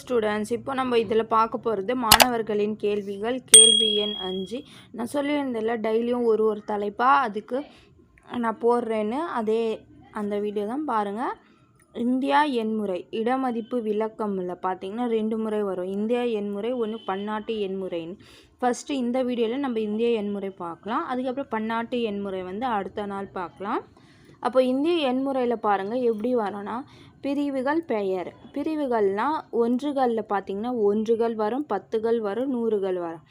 Students, இப்போ நம்ம இதில் பார்க்க போகிறது மாணவர்களின் கேள்விகள். கேள்வி எண் 5. நான் சொல்லியிருந்தேன்ல, டெய்லியும் ஒரு தலைப்பாக அதுக்கு நான் போடுறேன்னு, அந்த வீடியோ தான் பாருங்கள். இந்தியா எண்முறை இடமதிப்பு விளக்கமில் பார்த்தீங்கன்னா 2 முறை வரும். இந்தியா எண்முறை, ஒன்று பன்னாட்டு எண்முறைன்னு. ஃபஸ்ட்டு இந்த வீடியோவில் நம்ம இந்திய எண்முறை பார்க்கலாம். அதுக்கப்புறம் பன்னாட்டு எண்முறை அடுத்த நாள் பார்க்கலாம். அப்போ இந்திய எண்முறையில் பாருங்கள் எப்படி வரும்னா, பிரிவுகள் பெயர். பிரிவுகள்னால் ஒன்றுகளில் பார்த்திங்கன்னா ஒன்றுகள் வரும், 10கள் வரும், 100கள் வரும்.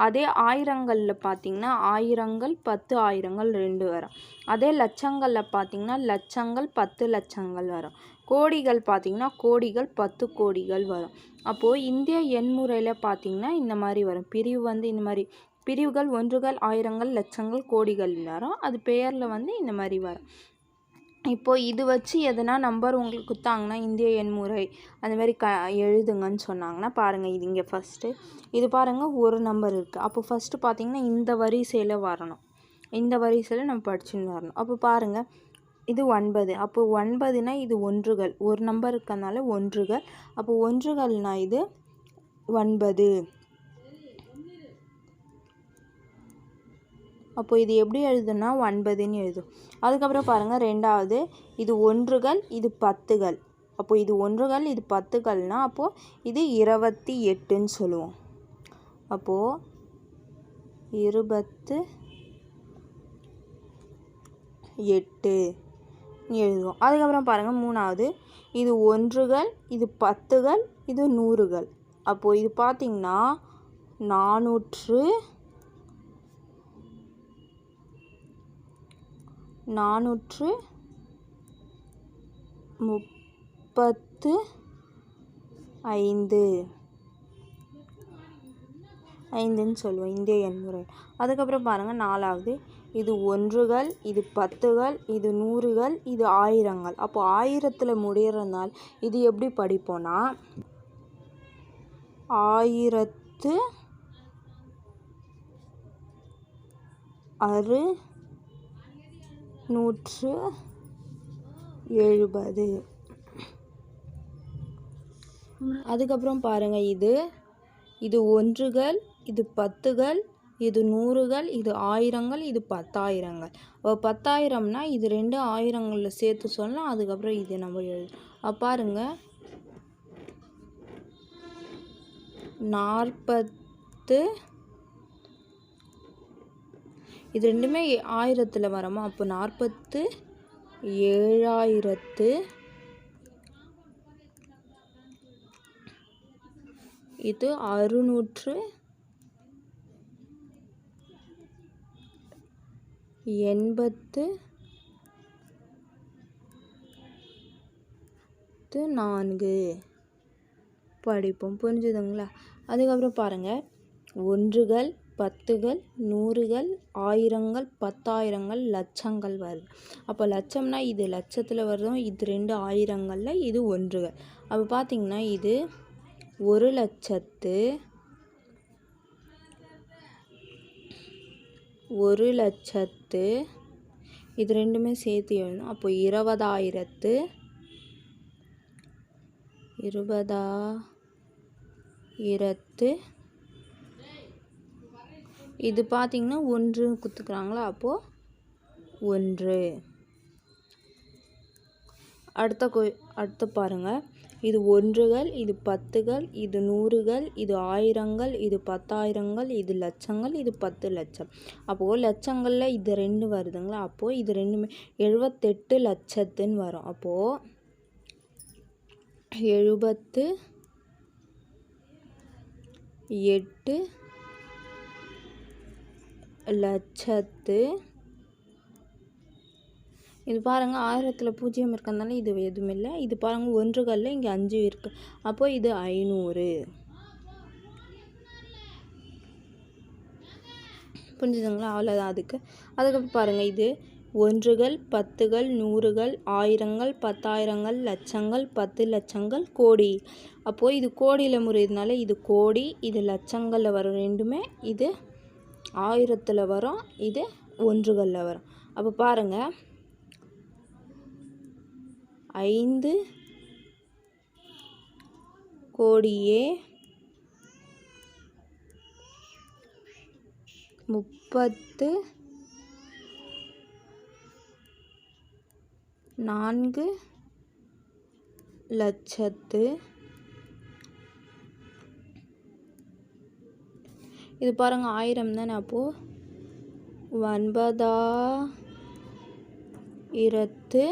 அதே ஆயிரங்களில் பார்த்திங்கன்னா ஆயிரங்கள், 10 ஆயிரங்கள் 2 வரும். அதே லட்சங்களில் பார்த்திங்கன்னா லட்சங்கள், 10 லட்சங்கள் வரும். கோடிகள் பார்த்திங்கன்னா கோடிகள், 10 கோடிகள் வரும். அப்போது இந்திய எண்முறையில் பார்த்திங்கன்னா இந்த மாதிரி வரும். பிரிவு இந்த மாதிரி பிரிவுகள் ஒன்றுகள், ஆயிரங்கள், லட்சங்கள், கோடிகள் வரும். அது பெயரில் இந்த மாதிரி வரும். இப்போது இது வச்சு எதனா நம்பர் உங்களுக்கு கொடுத்தாங்கன்னா இந்திய எண்முறை அந்த மாதிரி எழுதுங்கன்னு சொன்னாங்கன்னா பாருங்கள், இது இங்கே ஃபஸ்ட்டு இது பாருங்கள், ஒரு நம்பர் இருக்குது. அப்போ ஃபஸ்ட்டு பார்த்திங்கன்னா இந்த வரிசையில் வரணும். இந்த வரிசையில் நம்ம படிச்சுன்னு வரணும். அப்போ பாருங்கள், இது 9. அப்போ 9னா இது ஒன்றுகள், ஒரு நம்பர் இருக்கிறதுனால ஒன்றுகள். அப்போ ஒன்றுகள்னால் இது 9. அப்போ இது எப்படி எழுதுனா 9ன்னு எழுதும். அதுக்கப்புறம் பாருங்கள், ரெண்டாவது இது ஒன்றுகள், இது 10கள். அப்போது இது ஒன்றுகள், இது 10கள்னால் அப்போது இது 28ன்னு சொல்லுவோம். அப்போது 28 எழுதுவோம். அதுக்கப்புறம் பாருங்கள், மூணாவது இது ஒன்றுகள், இது 10கள், இது 100கள். அப்போது இது பார்த்திங்கன்னா 435ன்னு சொல்லுவோம் இந்திய எண்முறை. அதுக்கப்புறம் பாருங்கள், நாலாவது இது ஒன்றுகள், இது 10கள், இது 100கள், இது ஆயிரங்கள். அப்போ ஆயிரத்தில் முடிகிறதுனால இது எப்படி படிப்போன்னா 1670. அதுக்கப்புறம் பாருங்கள், இது ஒன்றுகள், இது 10கள், இது 100கள், இது ஆயிரங்கள், இது 10,000ங்கள். அப்போ 10,000னா இது 2 ஆயிரங்களில் சேர்த்து சொல்லலாம். அதுக்கப்புறம் இது நம்ம எழுதும். பாருங்கள், 40 இது ரெண்டுமே ஆயிரத்தில் வரமா. அப்போ 47,000 இது 684 படிப்போம். புரிஞ்சுதுங்களா? அதுக்கப்புறம் பாருங்கள், ஒன்றுகள், 10கள், 100கள், ஆயிரங்கள், 10,000ங்கள், லட்சங்கள் வருது. அப்போ லட்சம்னா இது லட்சத்தில் வரும், இது 2 ஆயிரங்களில், இது ஒன்றுகள். அப்போ பார்த்திங்கன்னா இது 1,00,000 இது ரெண்டுமே சேர்த்து எழுதணும். அப்போ 20,000 இது பார்த்திங்கன்னா 1 கொடுத்துக்கிறாங்களா. அப்போது 1. அடுத்து பாருங்கள், இது ஒன்றுகள், இது 10கள், இது 100கள், இது ஆயிரங்கள், இது 10,000ங்கள், இது லட்சங்கள், இது 10 லட்சம். அப்போது லட்சங்களில் இது 2 வருதுங்களா. அப்போது இது ரெண்டுமே 78 லட்சத்துன்னு வரும். அப்போது 78 லட்சத்து. இது பாருங்கள், ஆயிரத்தில் 0 இருக்கிறதுனால இது எதுவும் இல்லை. இது பாருங்கள், ஒன்றுகளில் இங்கே 5 இருக்குது. அப்போது இது 500. புரிஞ்சுதுங்களா? அவ்வளோதான். அதுக்கப்புறம் பாருங்கள், இது ஒன்றுகள், 10கள், 100கள், ஆயிரங்கள், 10,000ங்கள், லட்சங்கள், 10 லட்சங்கள், கோடி. அப்போது இது கோடியில் முறையினால இது கோடி, இது லட்சங்களில் வரும். ரெண்டுமே இது ஆயிரத்தில் வரும், இது ஒன்றுகளில் வரும். அப்போ பாருங்கள், 5 கோடியே 34,00,000 இது பாருங்கள் 1000 தானே, அப்போது 9,000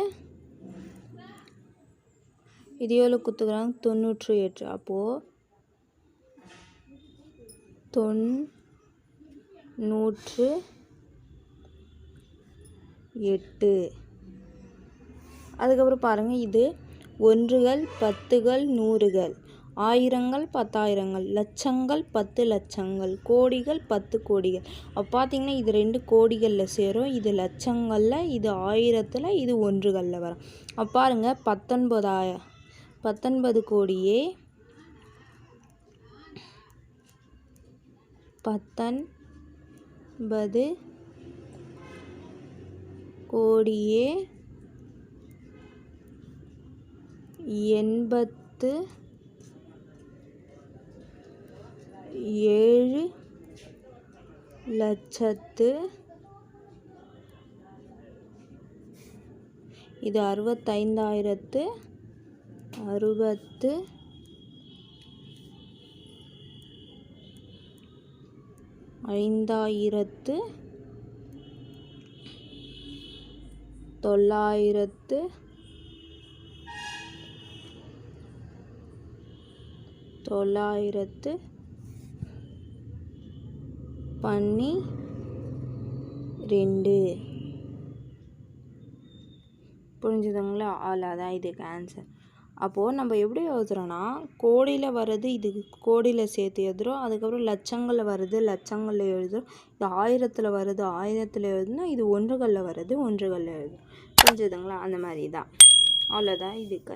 இது எவ்வளோ கொடுத்துக்கிறாங்க 98 அப்போது 98. அதுக்கப்புறம் பாருங்கள் இது 1கள் 10கள் 100கள், 1000கள் 10,000கள், லட்சங்கள் 10 லட்சங்கள், கோடிகள் 10 கோடிகள். அப்போ பார்த்தீங்கன்னா இது 2 கோடிகளில் சேரும், இது லட்சங்களில், இது 1000ல், இது 1களில் வரும். அப்போ பாருங்கள் 19 கோடியே 87,00,000 இது 65,000 9,12. புரிஞ்சுதுங்களா? அவ்வளோதான் இதுக்கு ஆன்சர். அப்போது நம்ம எப்படி எழுதுறோன்னா, கோடியில் வர்றது இதுக்கு கோடியில் சேர்த்து எழுதுகிறோம், அதுக்கப்புறம் லட்சங்களில் வர்றது லட்சங்களில் எழுதுகிறோம், இது 1000ல் வர்றது 1000ல் எழுதுனா, இது 1களில் வர்றது 1களில் எழுதுகிறோம். புரிஞ்சுதுங்களா? அந்த மாதிரி தான். அவ்வளோதான் இதுக்கு.